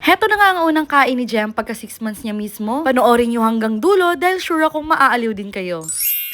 Heto na nga ang unang kain ni Jem pagka 6 months niya mismo. Panoorin niyo hanggang dulo dahil sure akong maaaliw din kayo.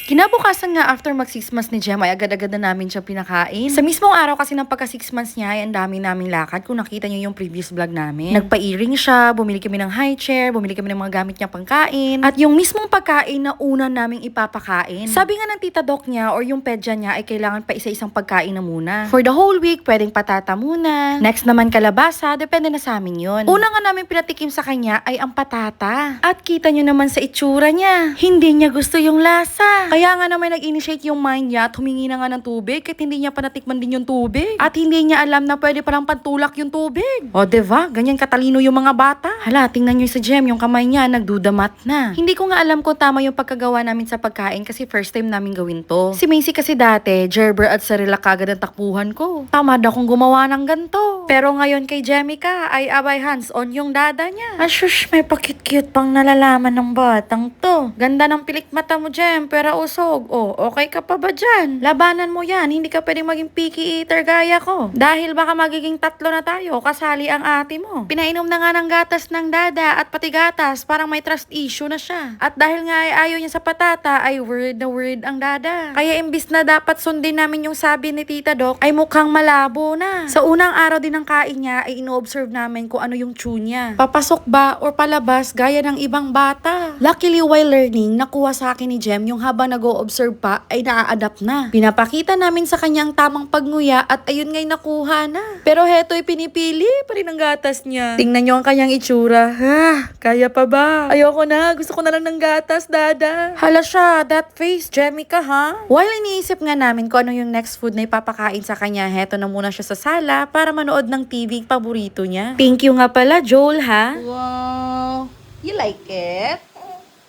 Kinabukasan nga after mag 6 months ni Jem ay agad-agad na namin siya pinakain. Sa mismong araw kasi ng pagka 6 months niya ay ang dami naming lakad. Kung nakita niyo yung previous vlog namin. Nagpa-earring siya, bumili kami ng high chair, bumili kami ng mga gamit niya pangkain. At yung mismong pagkain na una naming ipapakain. Sabi nga ng tita doc niya or yung pedya niya ay kailangan pa isa-isang pagkain na muna. For the whole week, pwedeng patata muna. Next naman kalabasa, depende na sa amin yun. Una nga namin pinatikim sa kanya ay ang patata. At kita niyo naman sa itsura niya, hindi niya gusto yung lasa. Kaya nga naman nag-initiate yung mind niya at humingi na nga ng tubig kahit hindi niya pa natikman din yung tubig. At hindi niya alam na pwede palang pantulak yung tubig. O diba? Ganyan katalino yung mga bata. Hala, tingnan niyo si Jem, yung kamay niya nagdudamat na. Hindi ko nga alam kung tama yung pagkagawa namin sa pagkain kasi first time namin gawin to. Si Macy kasi dati, gerber at sarila kagad ang takbuhan ko. Tamad akong gumawa ng ganto. Pero ngayon kay Jemica ay abay hands on yung dada niya. Ashush, may pakit-cute pang nalalaman ng batang to. Ganda ng pilik mata mo, Jem, pero usog. Oh, okay ka pa ba dyan? Labanan mo yan. Hindi ka pwedeng maging picky eater gaya ko. Dahil baka magiging 3 na tayo. Kasali ang ate mo. Pinainom na nga ng gatas ng dada at pati gatas. Parang may trust issue na siya. At dahil nga ay ayaw niya sa patata, ay word na word ang dada. Kaya imbis na dapat sundin namin yung sabi ni Tita Doc, ay mukhang malabo na. Sa unang araw din ng kain niya, ay ino-observe namin kung ano yung chew niya. Papasok ba or palabas gaya ng ibang bata. Luckily, while learning, nakuha sa akin ni Jem yung habang nag-o-observe pa ay naa-adapt na. Pinapakita namin sa kanya ang tamang pagnguya at ayun nga'y nakuha na. Pero heto'y pinipili pa rin ang gatas niya. Tingnan niyo ang kanyang itsura. Ha, kaya pa ba? Ayoko na. Gusto ko na lang ng gatas, dada. Hala siya, that face, Jemica, ha? While iniisip nga namin kung ano yung next food na ipapakain sa kanya, heto na muna siya sa sala para manood ng TV paborito niya. Thank you nga pala, Joel, ha? Wow! You like it?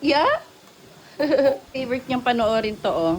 Yeah? Favorite niyang panoorin to, oh.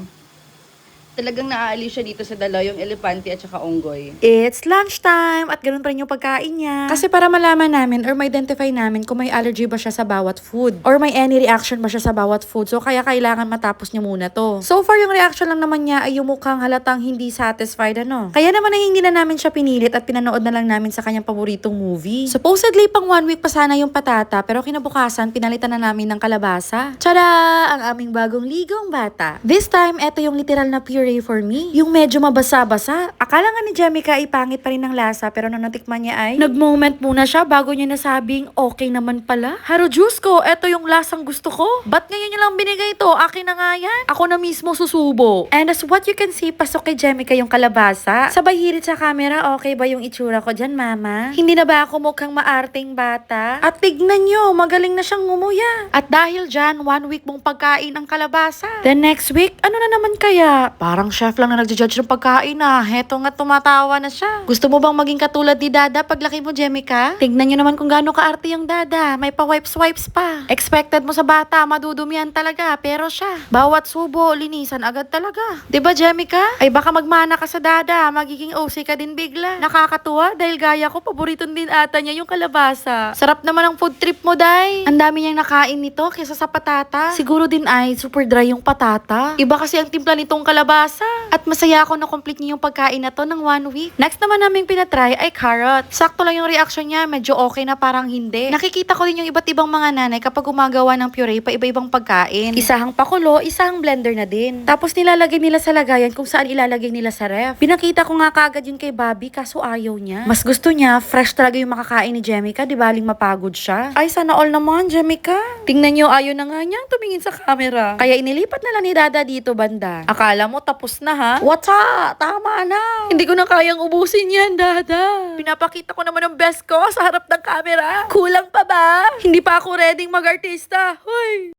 Talagang naaaliw siya dito sa dalaw, yung elepante at saka unggoy. It's lunchtime at ganun pa rin yung pagkain niya. Kasi para malaman namin or ma-identify namin kung may allergy ba siya sa bawat food or may any reaction ba siya sa bawat food. So kaya kailangan matapos niya muna to. So far yung reaction lang naman niya ay yung mukhang halatang hindi satisfied ano. Kaya naman ay hindi na namin siya pinilit at pinanood na lang namin sa kanyang paboritong movie. Supposedly pang 1 week pa sana yung patata pero kinabukasan pinalitan na namin ng kalabasa. Tada! Ang aming bagong ligong bata. This time, eto yung literal na puree for me. Yung medyo mabasa-basa. Akala nga ni Jemica ay pangit pa rin ng lasa pero nung natikman niya ay nag-moment muna siya bago niya nasabing okay naman pala. Haro Diyos ko, eto yung lasang gusto ko. Ba't ngayon niya lang binigay ito? Akin na nga yan. Ako na mismo susubo. And as what you can see, pasok kay Jemica yung kalabasa. Sabay hirit sa camera, okay ba yung itsura ko dyan, mama? Hindi na ba ako mukhang maarting bata? At tignan nyo, magaling na siyang ngumuya. At dahil dyan, 1 week mong pagkain ang kalabasa. Then next week, ano na naman kaya? Parang chef lang na nagja-judge ng pagkain ah. Heto nga tumatawa na siya. Gusto mo bang maging katulad ni Dada paglaki mo, Jemica? Tignan nyo naman kung gaano kaarte yung Dada. May pa-wipes-wipes pa. Expected mo sa bata, madudumihan talaga. Pero siya, bawat subo, linisan agad talaga. 'Di ba, Jemica? Ay baka magmana ka sa Dada. Magiging OC ka din bigla. Nakakatuwa dahil gaya ko, paborito din ata niya yung kalabasa. Sarap naman ang food trip mo, Day. Ang dami niyang nakain nito kaysa sa patata. Siguro din ay super dry yung patata. Iba kasi ang timpla nitong kalabasa. At masaya ako na complete niya yung pagkain na to ng 1 week. Next naman naming pinatry ay carrot. Sakto lang yung reaction niya, medyo okay na parang hindi. Nakikita ko din yung iba't ibang mga nanay kapag gumagawa ng puree pa iba-ibang pagkain. Isahang pakulo, isahang blender na din. Tapos nilalagay nila sa lagayan kung saan ilalagay nila sa ref. Pinakita ko nga kaagad yun kay Bobby kaso ayaw niya. Mas gusto niya, fresh talaga yung makakain ni Jemica, di baling mapagod siya. Ay sana all naman, Jemica. Tingnan niyo, ayaw na nga niyang tumingin sa camera. Kaya inilipat na lang ni Dada dito banda. Akala mo tapos na ha? What's tama na. Hindi ko na kayang ubusin yan, Dada. Pinapakita ko naman ang best ko sa harap ng camera. Kulang pa ba? Hindi pa ako ready mag-artista. Hoy!